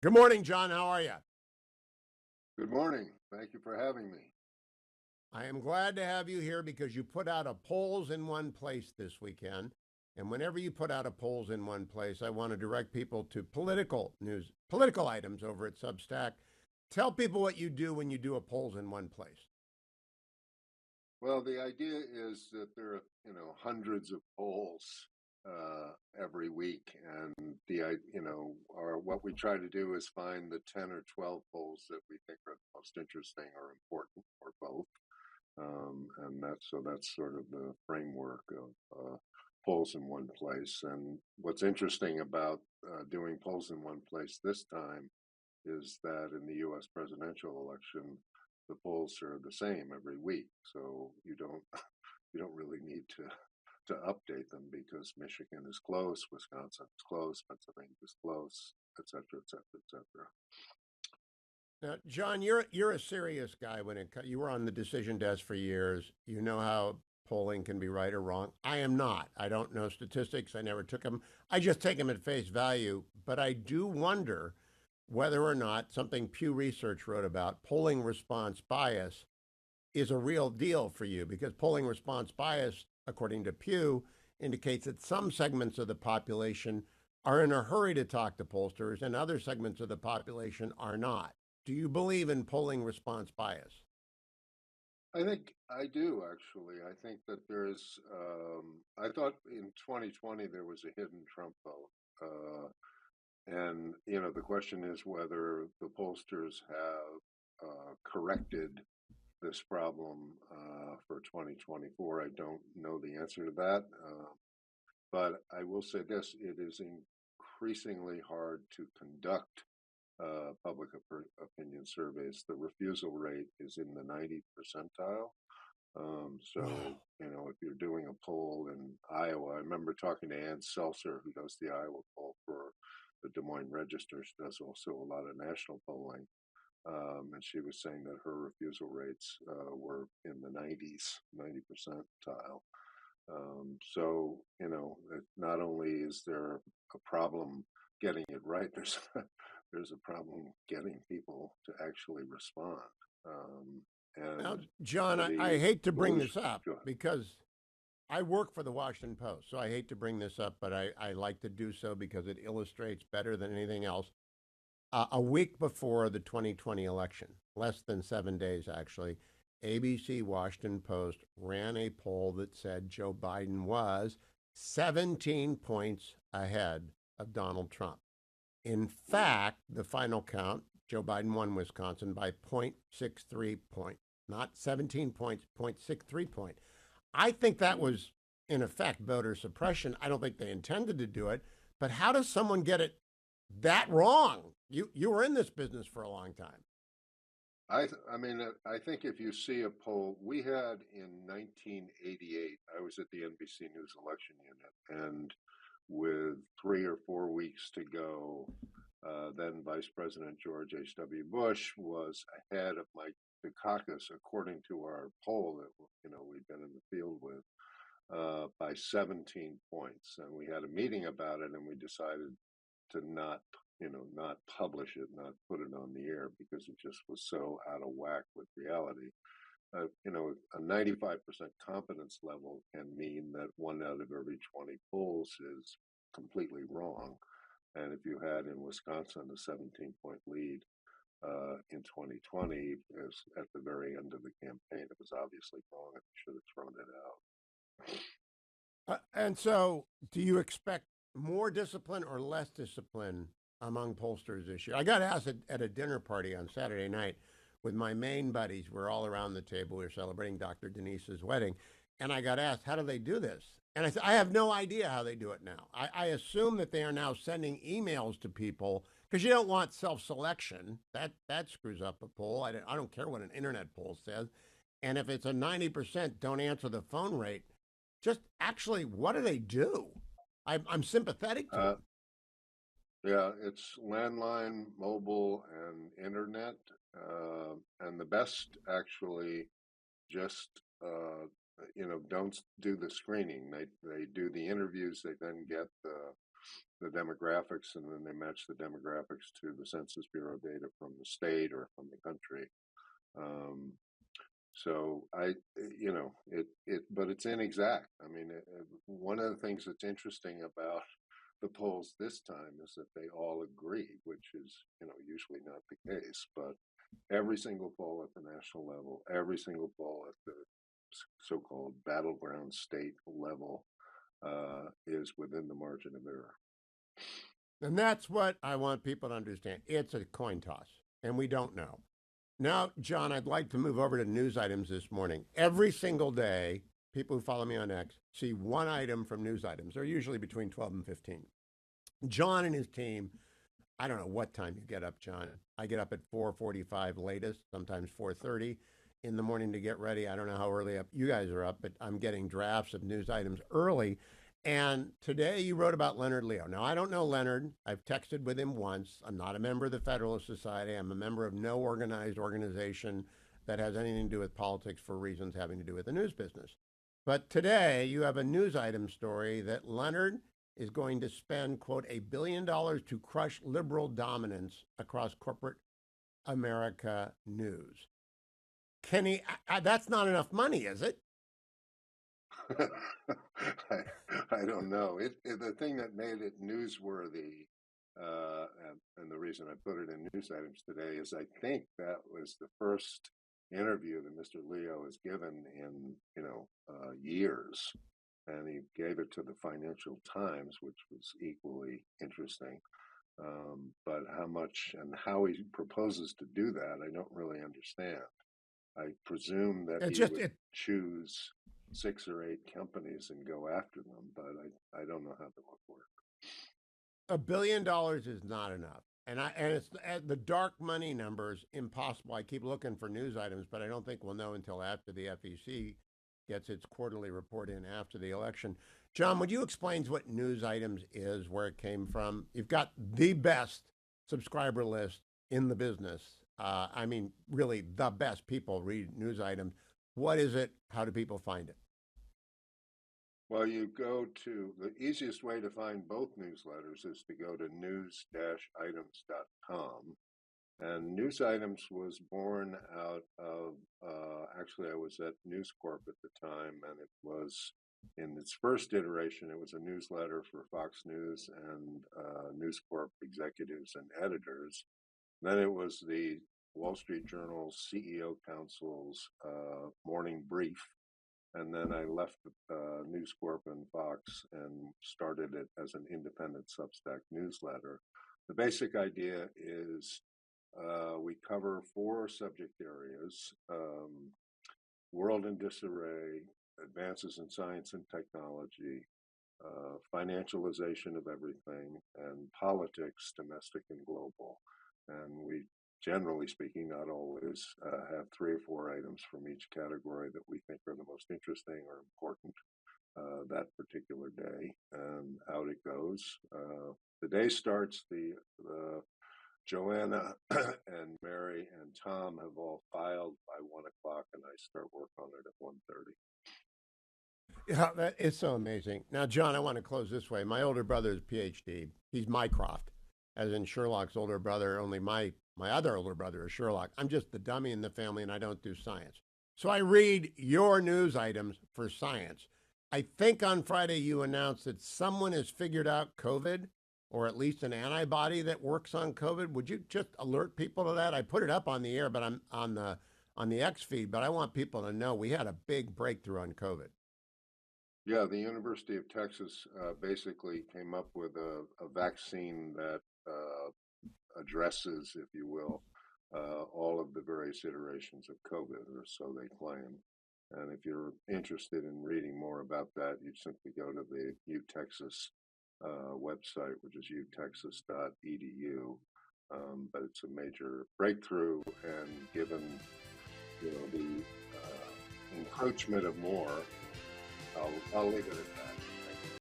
Good morning, John. How are you? Good morning. Thank you for having me. I am glad to have you here because you put out a polls in one place this weekend. And whenever you put out a polls in one place, I want to direct people to political news, political items over at Substack. Tell people what you do when you do a polls in one place. Well, the idea is that there are, hundreds of polls every week, and what we try to do is find the 10 or 12 polls that we think are the most interesting or important, or both. And that's sort of the framework of polls in one place. And what's interesting about doing polls in one place this time is that in the U.S. presidential election, the polls are the same every week, so you don't you don't really need to update them because Michigan is close, Wisconsin is close, Pennsylvania is close, et cetera, et cetera, et cetera. Now, John, you're a serious guy when you were on the decision desk for years. You know how polling can be right or wrong. I am not. I don't know statistics. I never took them. I just take them at face value. But I do wonder whether or not something Pew Research wrote about polling response bias is a real deal for you, because polling response bias, according to Pew, indicates that some segments of the population are in a hurry to talk to pollsters and other segments of the population are not. Do you believe in polling response bias? I think I do, actually. I think that I thought in 2020 there was a hidden Trump vote. And, the question is whether the pollsters have corrected this problem for 2024. I don't know the answer to that. But I will say this, it is increasingly hard to conduct public opinion surveys. The refusal rate is in the 90th percentile. So, Wow. if you're doing a poll in Iowa, I remember talking to Ann Seltzer, who does the Iowa poll for the Des Moines Register. She does also a lot of national polling. And she was saying that her refusal rates were in the 90s, 90 percentile. So, not only is there a problem getting it right, there's a problem getting people to actually respond. Now, And John, for I the hate to bring voters, this up go ahead. because I work for the Washington Post, so I hate to bring this up, but I like to do so because it illustrates better than anything else. A week before the 2020 election, less than 7 days actually, ABC Washington Post ran a poll that said Joe Biden was 17 points ahead of Donald Trump. In fact, the final count, Joe Biden won Wisconsin by 0.63 point, not 17 points, 0.63 point. I think that Mm. was, in effect, voter suppression. I don't think they intended to do it, but how does someone get it that wrong? You were in this business for a long time. I mean, I think if you see a poll, we had in 1988, I was at the NBC News election unit, and with 3 or 4 weeks to go, then Vice President George H.W. Bush was ahead of Mike Dukakis, according to our poll that we'd been in the field with, by 17 points. And we had a meeting about it, and we decided to not publish it, not put it on the air because it just was so out of whack with reality. A 95% confidence level can mean that 1 out of every 20 polls is completely wrong. And if you had in Wisconsin a 17-point lead in 2020, at the very end of the campaign, it was obviously wrong and should have thrown it out. And so, do you expect more discipline or less discipline among pollsters this year? I got asked at a dinner party on Saturday night with my main buddies. We're all around the table. We were celebrating Dr. Denise's wedding. And I got asked, how do they do this? And I said, I have no idea how they do it now. I assume that they are now sending emails to people because you don't want self selection. That screws up a poll. I don't care what an internet poll says. And if it's a 90% don't answer the phone rate, just actually, what do they do? I'm sympathetic to Uh, them. yeah, it's landline, mobile, and internet. And the best actually just don't do the screening. They do the interviews. They then get the demographics, and then they match the demographics to the Census Bureau data from the state or from the country. Um, so but it's inexact. I mean, one of the things that's interesting about the polls this time is that they all agree, which is, usually not the case. But every single poll at the national level, every single poll at the so-called battleground state level is within the margin of error. And that's what I want people to understand. It's a coin toss, and we don't know. Now, John, I'd like to move over to news items this morning. Every single day, people who follow me on X see one item from news items. They're usually between 12 and 15. John and his team, I don't know what time you get up, John. I get up at 4:45 latest, sometimes 4:30 in the morning to get ready. I don't know how early up you guys are up, but I'm getting drafts of news items early. And today you wrote about Leonard Leo. Now, I don't know Leonard. I've texted with him once. I'm not a member of the Federalist Society. I'm a member of no organized organization that has anything to do with politics for reasons having to do with the news business. But today you have a news item story that Leonard is going to spend, quote, $1 billion to crush liberal dominance across corporate America news. Can he? That's not enough money, is it? I don't know. The thing that made it newsworthy, and the reason I put it in news items today is I think that was the first interview that Mr. Leo has given in years, and he gave it to the Financial Times, which was equally interesting. But how much and how he proposes to do that, I don't really understand. I presume that he would choose 6 or 8 companies and go after them, but I don't know how that would work. $1 billion is not enough. And it's the dark money numbers impossible. I keep looking for news items, but I don't think we'll know until after the FEC gets its quarterly report in after the election. John, would you explain what news items is, where it came from? You've got the best subscriber list in the business. I mean, really the best people read news items. What is it? How do people find it? Well, you go to the easiest way to find both newsletters is to go to news-items.com. And News Items was born out of, actually, I was at News Corp at the time, and it was in its first iteration, it was a newsletter for Fox News and News Corp executives and editors. Then it was the Wall Street Journal's CEO Council's morning brief. And then I left News Corp and Fox and started it as an independent Substack newsletter. The basic idea is we cover 4 subject areas: world in disarray, advances in science and technology, financialization of everything, and politics, domestic and global. And we, generally speaking, not always, have 3 or 4 items from each category that we think are the most interesting or important that particular day, and out it goes. The day starts, the Joanna and Mary and Tom have all filed by 1 o'clock, and I start work on it at 1:30. Yeah, that is so amazing. Now, John, I want to close this way. My older brother is PhD. He's Mycroft, as in Sherlock's older brother, only my other older brother is Sherlock. I'm just the dummy in the family, and I don't do science. So I read your news items for science. I think on Friday you announced that someone has figured out COVID, or at least an antibody that works on COVID. Would you just alert people to that? I put it up on the air, but I'm on the X feed, but I want people to know we had a big breakthrough on COVID. Yeah, the University of Texas basically came up with a vaccine that addresses, if you will, all of the various iterations of COVID, or so they claim. And if you're interested in reading more about that, you simply go to the U-Texas website, which is utexas.edu. But it's a major breakthrough, and given the encroachment of more, I'll leave it at that.